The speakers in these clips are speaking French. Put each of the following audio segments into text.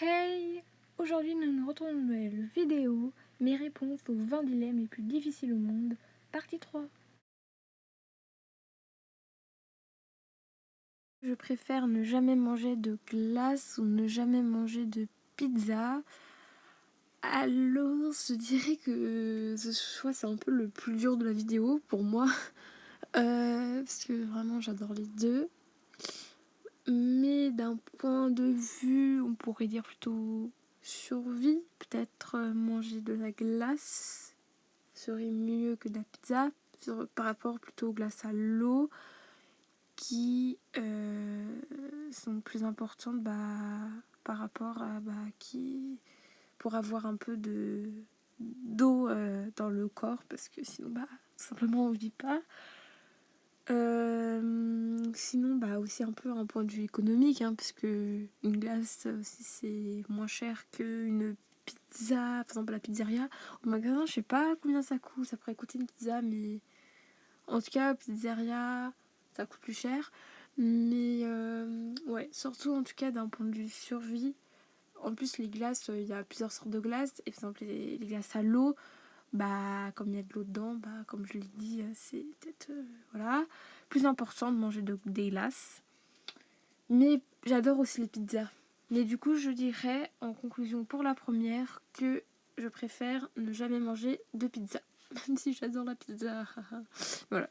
Hey! Aujourd'hui, nous nous retrouvons dans une nouvelle vidéo, mes réponses aux 20 dilemmes les plus difficiles au monde, partie 3. Je préfère ne jamais manger de glace ou ne jamais manger de pizza. Alors, je dirais que ce choix, c'est un peu le plus dur de la vidéo pour moi. Parce que vraiment, j'adore les deux. Mais d'un point de vue, on pourrait dire plutôt survie, peut-être manger de la glace serait mieux que de la pizza par rapport plutôt aux glaces à l'eau qui sont plus importantes par rapport à qui pour avoir un peu d'eau dans le corps parce que sinon tout simplement on vit pas. Sinon aussi un peu un point de vue économique puisque une glace aussi c'est moins cher qu'une pizza, par exemple la pizzeria au magasin, je sais pas combien ça coûte, ça pourrait coûter une pizza, mais en tout cas pizzeria ça coûte plus cher, mais ouais, surtout en tout cas d'un point de vue survie. En plus les glaces, il y a plusieurs sortes de glaces, et par exemple les glaces à l'eau, comme il y a de l'eau dedans, comme je l'ai dit, c'est peut-être voilà, plus important de manger des glaces. Mais j'adore aussi les pizzas. Mais du coup, je dirais en conclusion pour la première que je préfère ne jamais manger de pizza. Même si j'adore la pizza. Voilà.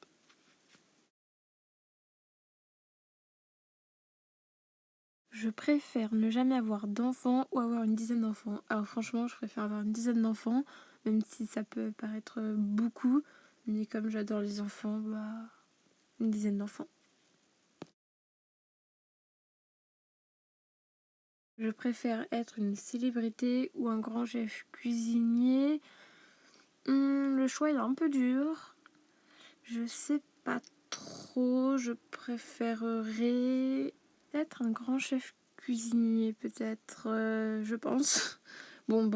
Je préfère ne jamais avoir d'enfants ou avoir une dizaine d'enfants. Alors franchement, je préfère avoir une dizaine d'enfants, même si ça peut paraître beaucoup. Mais comme j'adore les enfants, une dizaine d'enfants. Je préfère être une célébrité ou un grand chef cuisinier. Le choix est un peu dur. Je sais pas trop. Je préférerais peut-être un grand chef cuisinier, peut-être, je pense. Bon,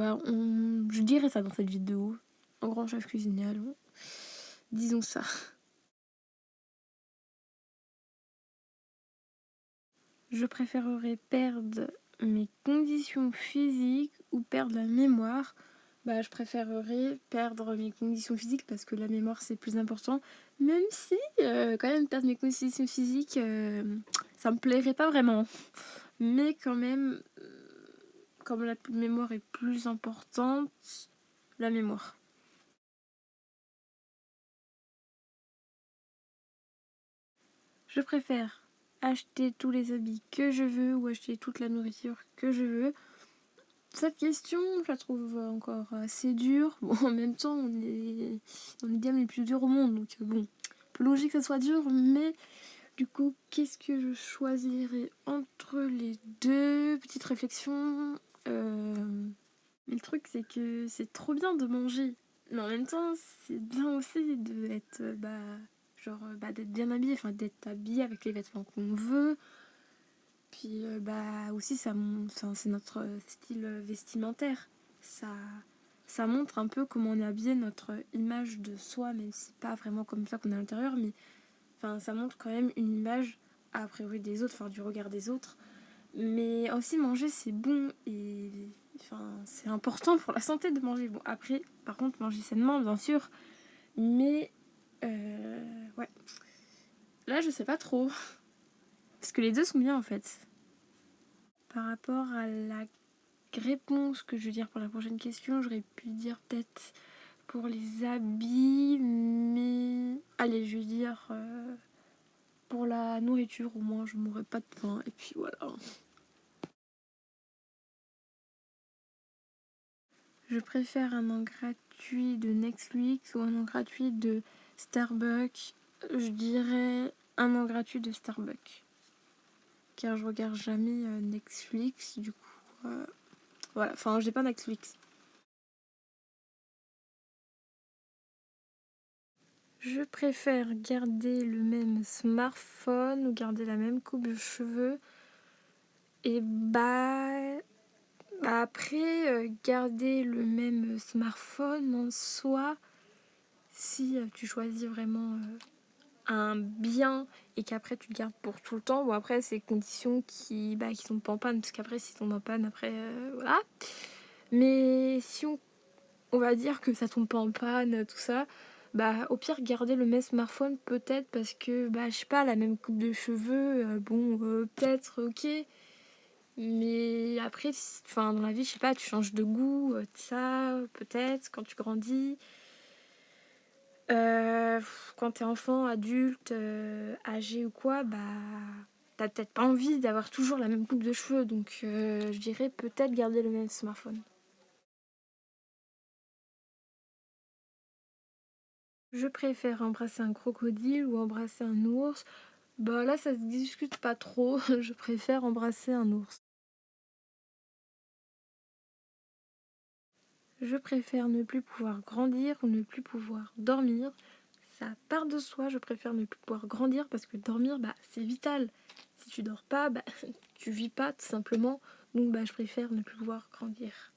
je dirais ça dans cette vidéo. Un grand chef cuisinier, allons. Disons ça. Je préférerais perdre mes conditions physiques ou perdre la mémoire. Je préférerais perdre mes conditions physiques parce que la mémoire c'est plus important. Même si, quand même, perdre mes conditions physiques, ça me plairait pas vraiment. Mais quand même, comme la mémoire est plus importante, la mémoire. Je préfère acheter tous les habits que je veux ou acheter toute la nourriture que je veux. Cette question, je la trouve encore assez dure. Bon, en même temps, on est bien les plus durs au monde, donc bon, un peu logique que ça soit dur, mais du coup, qu'est-ce que je choisirais entre les deux? Petite réflexion. Mais le truc, c'est que c'est trop bien de manger, mais en même temps, c'est bien aussi d'être d'être bien habillé, enfin d'être habillé avec les vêtements qu'on veut. Puis aussi c'est notre style vestimentaire. Ça, ça montre un peu comment on est habillé, notre image de soi, même si pas vraiment comme ça qu'on est à l'intérieur, mais ça montre quand même une image a priori des autres, du regard des autres. Mais aussi manger c'est bon et c'est important pour la santé de manger. Bon après, par contre manger sainement bien sûr, mais ouais. Là je sais pas trop. Parce que les deux sont bien en fait. Par rapport à la réponse que je veux dire pour la prochaine question, j'aurais pu dire peut-être pour les habits, mais allez, je vais dire pour la nourriture, au moins je mourrais pas de faim, et puis voilà. Je préfère un an gratuit de Netflix ou un an gratuit de Starbucks. Je dirais un an gratuit de Starbucks, car je regarde jamais Netflix, du coup voilà, j'ai pas Netflix. Je préfère garder le même smartphone ou garder la même coupe de cheveux. Et après, garder le même smartphone en soi, si tu choisis vraiment un bien et qu'après tu le gardes pour tout le temps, bon après c'est conditions qui tombent pas en panne, parce qu'après s'ils tombent en panne après voilà. Mais si on va dire que ça tombe pas en panne, tout ça, bah au pire garder le même smartphone peut-être, parce que bah je sais pas, la même coupe de cheveux, peut-être ok. Mais après, enfin, dans la vie, je sais pas, tu changes de goût, ça, peut-être, quand tu grandis. Quand t'es enfant, adulte, âgé ou quoi, bah t'as peut-être pas envie d'avoir toujours la même coupe de cheveux, donc je dirais peut-être garder le même smartphone. Je préfère embrasser un crocodile ou embrasser un ours. Bah là, ça se discute pas trop. Je préfère embrasser un ours. Je préfère ne plus pouvoir grandir ou ne plus pouvoir dormir. Ça part de soi, je préfère ne plus pouvoir grandir parce que dormir, bah, c'est vital. Si tu dors pas, bah, tu vis pas tout simplement. Donc bah, je préfère ne plus pouvoir grandir.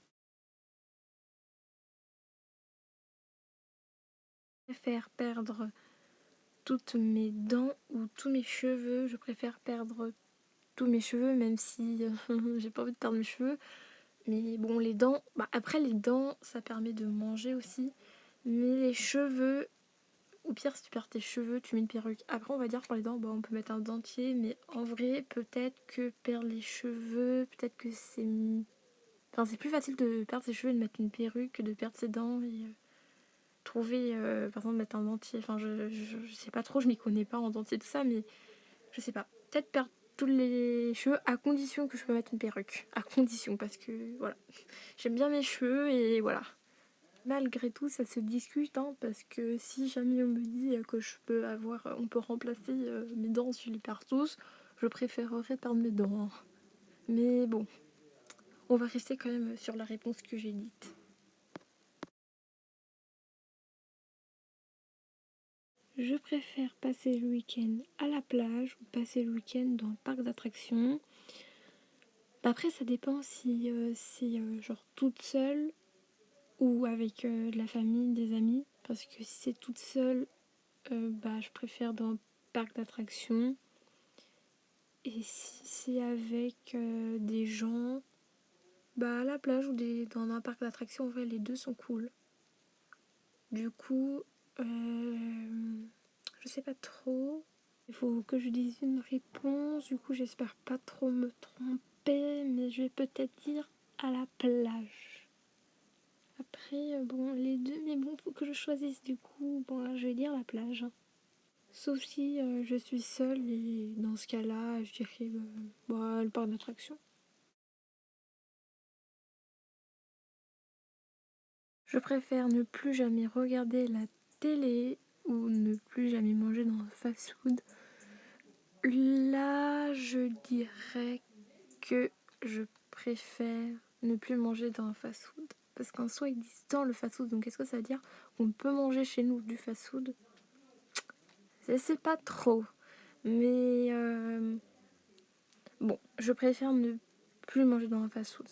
Je préfère perdre toutes mes dents ou tous mes cheveux. Je préfère perdre tous mes cheveux, même si j'ai pas envie de perdre mes cheveux. Mais bon, les dents, bah, après les dents, ça permet de manger aussi. Mais les cheveux, au pire, si tu perds tes cheveux, tu mets une perruque. Après, on va dire pour les dents, bah, on peut mettre un dentier. Mais en vrai, peut-être que perdre les cheveux, peut-être que c'est... Enfin, c'est plus facile de perdre ses cheveux et de mettre une perruque que de perdre ses dents et trouver, par exemple, mettre un dentier. Enfin, je sais pas trop, je m'y connais pas en dentier de ça, mais je sais pas. Peut-être perdre tous les cheveux à condition que je peux mettre une perruque. À condition, parce que voilà. J'aime bien mes cheveux et voilà. Malgré tout, ça se discute, hein, parce que si jamais on me dit que on peut remplacer mes dents si je les perds tous, je préférerais perdre mes dents, hein. Mais bon, on va rester quand même sur la réponse que j'ai dite. Je préfère passer le week-end à la plage ou passer le week-end dans le parc d'attractions. Après, ça dépend si c'est genre toute seule ou avec de la famille, des amis. Parce que si c'est toute seule, bah, je préfère dans le parc d'attractions. Et si c'est avec des gens, bah à la plage ou dans un parc d'attractions, en vrai, les deux sont cool. Du coup, je sais pas trop. Il faut que je dise une réponse. Du coup, j'espère pas trop me tromper, mais je vais peut-être dire à la plage. Après, bon, les deux, mais bon, faut que je choisisse. Du coup, bon, là, je vais dire la plage, hein. Sauf si je suis seule et dans ce cas-là, je dirais bah, le parc d'attractions. Je préfère ne plus jamais regarder la télé ou ne plus jamais manger dans un fast-food. Là, je dirais que je préfère ne plus manger dans un fast-food. Parce qu'en soi, ils disent dans le fast-food. Donc, est-ce que ça veut dire qu'on peut manger chez nous du fast-food? Je sais pas trop. Mais bon, je préfère ne plus manger dans un fast-food.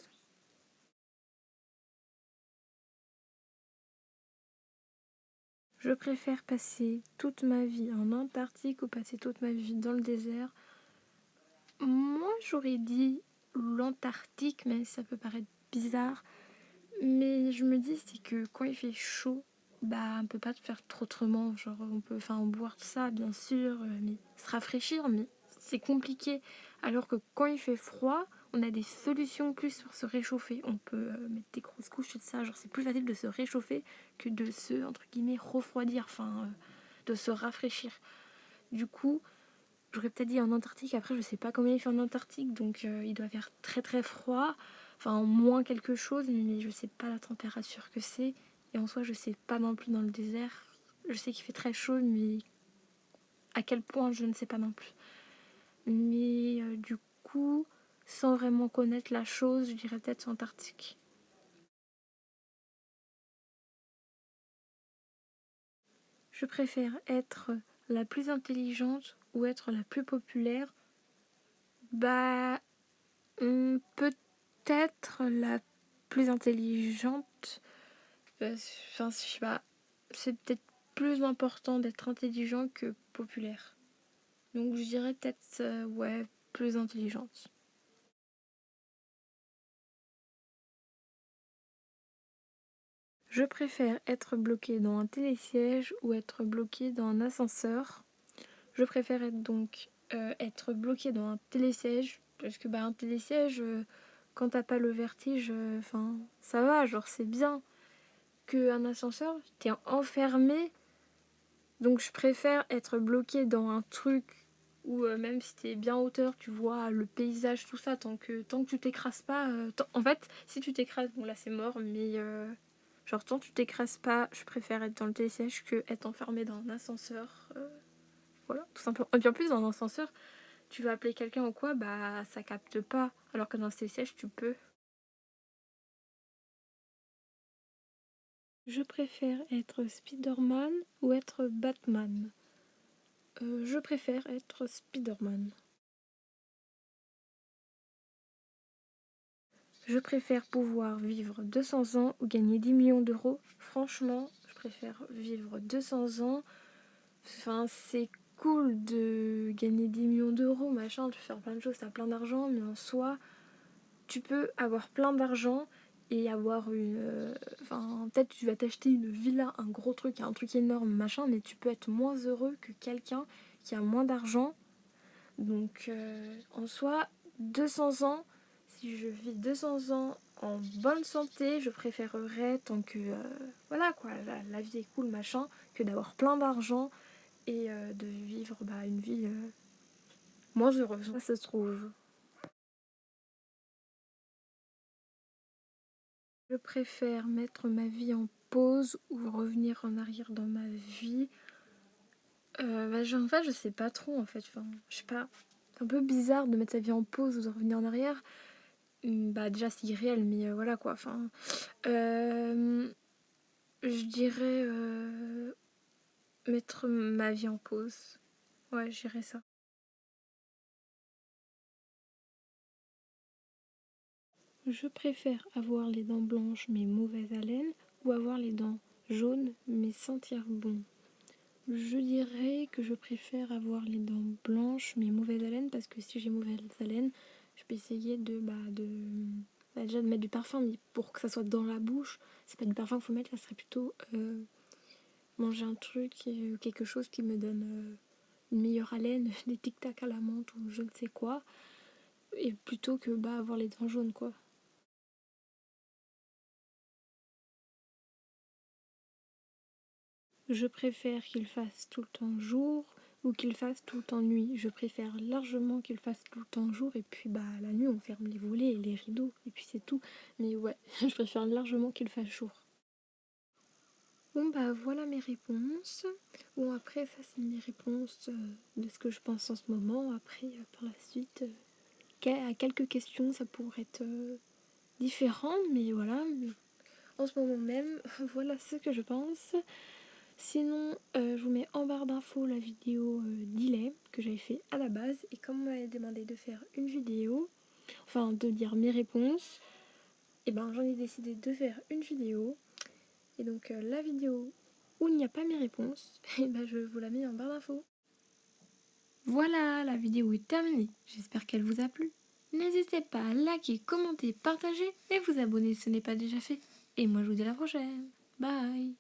Je préfère passer toute ma vie en Antarctique ou passer toute ma vie dans le désert. Moi, j'aurais dit l'Antarctique, mais ça peut paraître bizarre. Mais je me dis, c'est que quand il fait chaud, bah, on peut pas te faire trop autrement. Genre, on peut, enfin, boire tout ça, bien sûr, mais se rafraîchir, mais c'est compliqué. Alors que quand il fait froid, on a des solutions plus pour se réchauffer. On peut mettre des grosses couches et tout ça. Genre, c'est plus facile de se réchauffer que de se, entre guillemets, refroidir, enfin, de se rafraîchir. Du coup, j'aurais peut-être dit en Antarctique. Après, je sais pas combien il fait en Antarctique, donc il doit faire très très froid. Enfin, moins quelque chose, mais je sais pas la température que c'est. Et en soi, je sais pas non plus dans le désert. Je sais qu'il fait très chaud, mais à quel point, je ne sais pas non plus. Mais du coup, sans vraiment connaître la chose, je dirais peut-être Antarctique. Je préfère être la plus intelligente ou être la plus populaire. Bah, peut-être la plus intelligente. Enfin, je sais pas. C'est peut-être plus important d'être intelligent que populaire. Donc je dirais peut-être, ouais, plus intelligente. Je préfère être bloqué dans un télésiège ou être bloqué dans un ascenseur. Je préfère être bloqué dans un télésiège parce que un télésiège, quand t'as pas le vertige, enfin ça va, genre c'est bien. Qu'un ascenseur, t'es enfermé. Donc je préfère être bloqué dans un truc où même si t'es bien en hauteur, tu vois le paysage, tout ça, tant que tu t'écrases pas. En fait, si tu t'écrases, bon là c'est mort, mais genre tant que tu t'écrases pas, je préfère être dans le télésiège que être enfermé dans un ascenseur. Voilà, tout simplement. Et puis en plus, dans un ascenseur, tu vas appeler quelqu'un ou quoi, ça capte pas. Alors que dans le télésiège, tu peux. Je préfère être Spider-Man ou être Batman. Je préfère être Spider-Man. Je préfère pouvoir vivre 200 ans ou gagner 10 millions d'euros. Franchement, je préfère vivre 200 ans. Enfin, c'est cool de gagner 10 millions d'euros, machin, de faire plein de choses, t'as plein d'argent, mais en soi, tu peux avoir plein d'argent et avoir enfin, peut-être tu vas t'acheter une villa, un gros truc, un truc énorme, machin, mais tu peux être moins heureux que quelqu'un qui a moins d'argent. Donc, en soi, 200 ans, si je vis 200 ans en bonne santé, je préférerais tant que, voilà quoi, la vie est cool, machin, que d'avoir plein d'argent et de vivre une vie moins heureuse. Ça se trouve. Je préfère mettre ma vie en pause ou revenir en arrière dans ma vie. En fait, je sais pas trop en fait. Enfin, je sais pas. C'est un peu bizarre de mettre sa vie en pause ou de revenir en arrière. Déjà, c'est irréel, mais voilà quoi. Enfin, je dirais mettre ma vie en pause. Ouais, je dirais ça. Je préfère avoir les dents blanches mais mauvaise haleine ou avoir les dents jaunes mais sentir bon. Je dirais que je préfère avoir les dents blanches mais mauvaise haleine parce que si j'ai mauvaise haleine, je peux essayer déjà de mettre du parfum, mais pour que ça soit dans la bouche, c'est pas du parfum qu'il faut mettre, ça serait plutôt manger un truc, quelque chose qui me donne une meilleure haleine, des tic-tac à la menthe ou je ne sais quoi, et plutôt que avoir les dents jaunes quoi. Je préfère qu'il fasse tout le temps jour ou qu'il fasse tout le temps nuit. Je préfère largement qu'il fasse tout le temps jour et puis la nuit on ferme les volets et les rideaux et puis c'est tout. Mais ouais, je préfère largement qu'il fasse jour. Bon voilà mes réponses. Bon après ça c'est mes réponses de ce que je pense en ce moment. Après par la suite, à quelques questions ça pourrait être différent, mais voilà. En ce moment même, voilà ce que je pense. Sinon, je vous mets en barre d'infos la vidéo delay que j'avais fait à la base. Et comme on m'avait demandé de faire une vidéo, enfin de dire mes réponses, et j'en ai décidé de faire une vidéo. Et donc la vidéo où il n'y a pas mes réponses, et je vous la mets en barre d'infos. Voilà, la vidéo est terminée. J'espère qu'elle vous a plu. N'hésitez pas à liker, commenter, partager et vous abonner si ce n'est pas déjà fait. Et moi je vous dis à la prochaine. Bye.